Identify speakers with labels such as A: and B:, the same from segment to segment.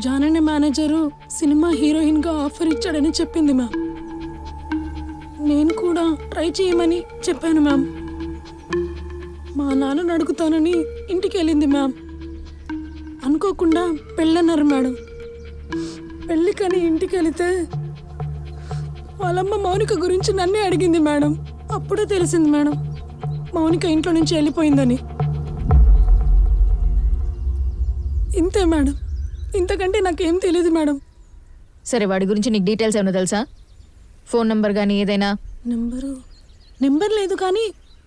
A: John అనే manager cinema హీరోయిన్గా offer ఇచ్చాడని చెప్పింది మ్యామ్. నేను కూడా ట్రై చేయమని చెప్పాను మ్యామ్. మా నాన్నని అడుగుతానని ఇంటికి వెళ్ళింది మ్యామ్. అనుకోకుండా పెళ్ళన్నారు మేడం. పెళ్ళికని ఇంటికి వెళితే వాళ్ళమ్మ మౌనిక గురించి నన్నే అడిగింది మేడం. అప్పుడే తెలిసింది మేడం మౌనిక ఇంట్లో నుంచి వెళ్ళిపోయిందని. ఇంతే మేడం, ఇంతకంటే నాకేం తెలియదు మేడం.
B: సరే, వాడి గురించి నీకు డీటెయిల్స్ ఏమైనా తెలుసా? ఫోన్ నెంబర్ కానీ ఏదైనా?
A: నెంబర్ లేదు కానీ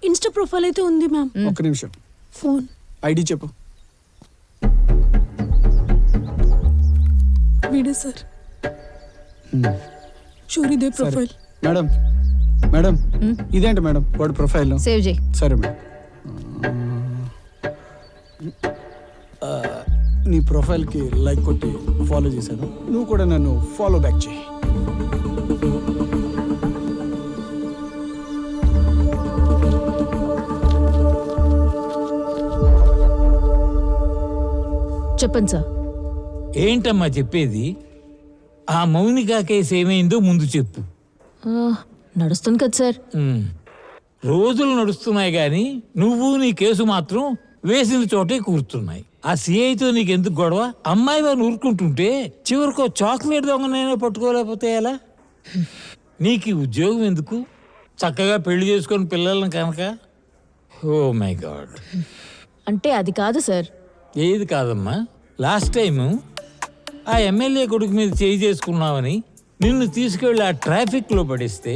A: ఇన్స్టా ప్రొఫైల్ అయితే ఉంది మ్యామ్.
C: ఒక్క నిమిషం,
A: ఫోన్
C: ఐడి చెప్పు.
A: వీడే సార్, షూరిదే ప్రొఫైల్.
C: మేడం మేడం ఇదేంటి మేడం వాడి ప్రొఫైల్?
B: సేవ్ చేయి.
C: సరే మేడం. నీ ప్రొఫైల్కి లైక్ కొట్టి ఫాలో చేశాను, నువ్వు కూడా నన్ను ఫాలో బ్యాక్ చేయి.
B: చెప్పండి సార్.
D: ఏంటమ్మా చెప్పేది? ఆ మౌనిక కేసు ఏమైందో ముందు చెప్పు.
B: నడుస్తుంది కదా సార్.
D: రోజులు నడుస్తున్నాయి కానీ నువ్వు నీ కేసు మాత్రం వేసిన చోటే కూర్చున్నాయి. ఆ సిఐతో నీకెందుకు గొడవ? అమ్మాయి వారు ఊరుకుంటుంటే చివరికి చాక్లెట్ దొంగనైనా పట్టుకోలేకపోతే ఎలా? నీకు ఈ ఉద్యోగం ఎందుకు? చక్కగా పెళ్లి చేసుకొని పిల్లలను కనుక. Oh my god.
B: అంటే అది కాదు సార్.
D: ఏది కాదమ్మా, లాస్ట్ టైము ఆ ఎమ్మెల్యే కొడుకు మీద చేయి చేసుకున్నావని నిన్ను తీసుకెళ్ళి ఆ ట్రాఫిక్లో పడిస్తే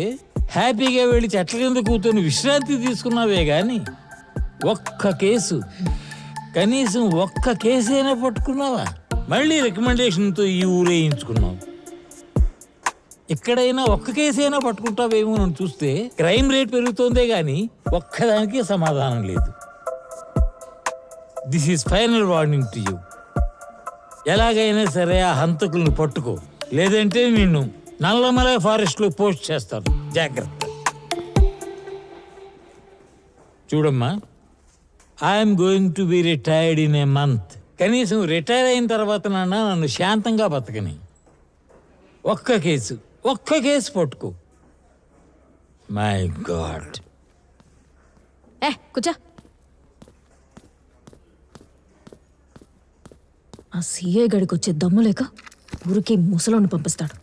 D: హ్యాపీగా వెళ్ళి చెట్ల కింద కూర్చొని విశ్రాంతి తీసుకున్నావే కానీ ఒక్క కేసు, కనీసం ఒక్క కేసైనా పట్టుకున్నావా? మళ్ళీ రికమెండేషన్తో ఈ ఊరేయించుకున్నావు. ఎక్కడైనా ఒక్క కేసైనా పట్టుకుంటావేమో అని చూస్తే క్రైమ్ రేట్ పెరుగుతోందే కానీ ఒక్కదానికి సమాధానం లేదు. This is final warning to you. ఎలాగైనా సరే ఆ హంతకులను పట్టుకో, లేదంటే నిన్ను నల్లమల ఫారెస్ట్లో పోస్ట్ చేస్తాను. జాగ్రత్త. చూడమ్మా, I'm going to be retired in a month. కనీసం రిటైర్ అయిన తర్వాత నన్ను శాంతంగా బతకని. ఒక్క కేసు పట్టుకో. My God.
B: కూర్చో. ఆ సిఐ గడికి వచ్చే దమ్ము లేక ఊరికి ముసలోని పంపిస్తాడు.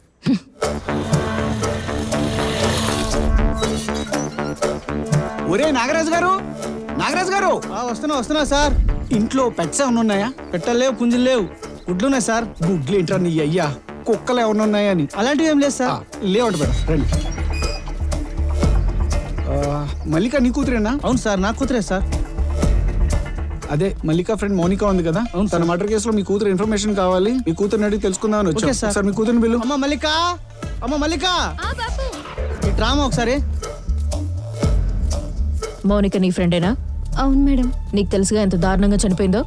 C: ఒరే నాగరాజు గారు,
E: వస్తున్నా సార్.
C: ఇంట్లో పెట్స్ ఏమైనా ఉన్నాయా?
E: పెట్టలు లేవు, పుంజులు లేవు, గుడ్లు ఉన్నాయి సార్.
C: గుడ్లు ఏంట్రా నీ అయ్యా? కుక్కలు ఏమైనా ఉన్నాయా అని?
E: అలాంటివి ఏం లేదు సార్.
C: లేవంట మేడం, రండి. మల్లిక నీ కూతురేనా?
E: అవును సార్, నా కూతురే సార్.
C: అదే మల్లిక ఫ్రెండ్ మౌనిక ఉంది కదా,
E: అవును.
C: తన మర్డర్ కేసులో మీ కూతురు ఇన్ఫర్మేషన్ కావాలి. మీ కూతురుని అడిగి తెలుసుకుందామని వచ్చాను సార్. మీ కూతురుని బిల్లు.
E: అమ్మ మల్లిక, ఈ డ్రామా ఒకసారి.
B: మౌనిక నీ ఫ్రెండేనా?
F: అవును మేడం.
B: నీకు తెలుసుగా ఎంత దారుణంగా చనిపోయిందో?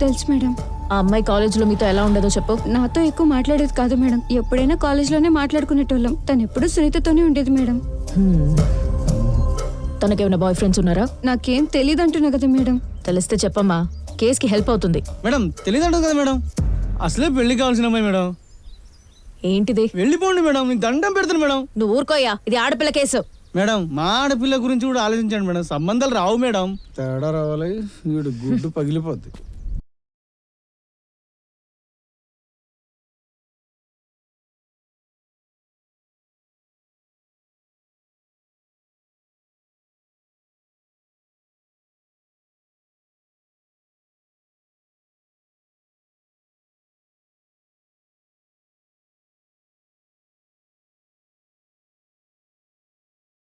F: తెలుసు మేడం.
B: ఆ అమ్మాయి కాలేజీలో మీతో ఎలా ఉండదో చెప్పు.
F: నాతో ఎక్కువ మాట్లాడేది కాదు మేడం. ఎప్పుడైనా కాలేజ్లోనే మాట్లాడుకునేటోళ్ళం. తను ఎప్పుడు సునీతతోనే ఉండేది మేడం.
B: తనకేమైనా బాయ్ ఫ్రెండ్స్ ఉన్నారా?
F: నాకేం తెలియదు అంటున్నా కదా మేడం.
B: తెలిస్తే చెప్పమ్మా, కేసుకి హెల్ప్ అవుతుంది.
E: మేడం తెలియదంటుంది కదా మేడం. అసలే పెళ్లి కావాల్సిన అమ్మాయి మేడం.
B: ఏంటిది?
E: వెళ్ళిపోండి మేడం, మీకు దండం పెడతాను మేడం.
B: నువ్వు ఊరుకోయా, ఇది ఆడపిల్ల కేసు.
E: మేడం మా ఆడపిల్ల గురించి కూడా ఆలోచించండి మేడం. సంబంధాలు రావు మేడం.
C: తేడా రావాలి, వీడు గుడ్డు పగిలిపోద్ది.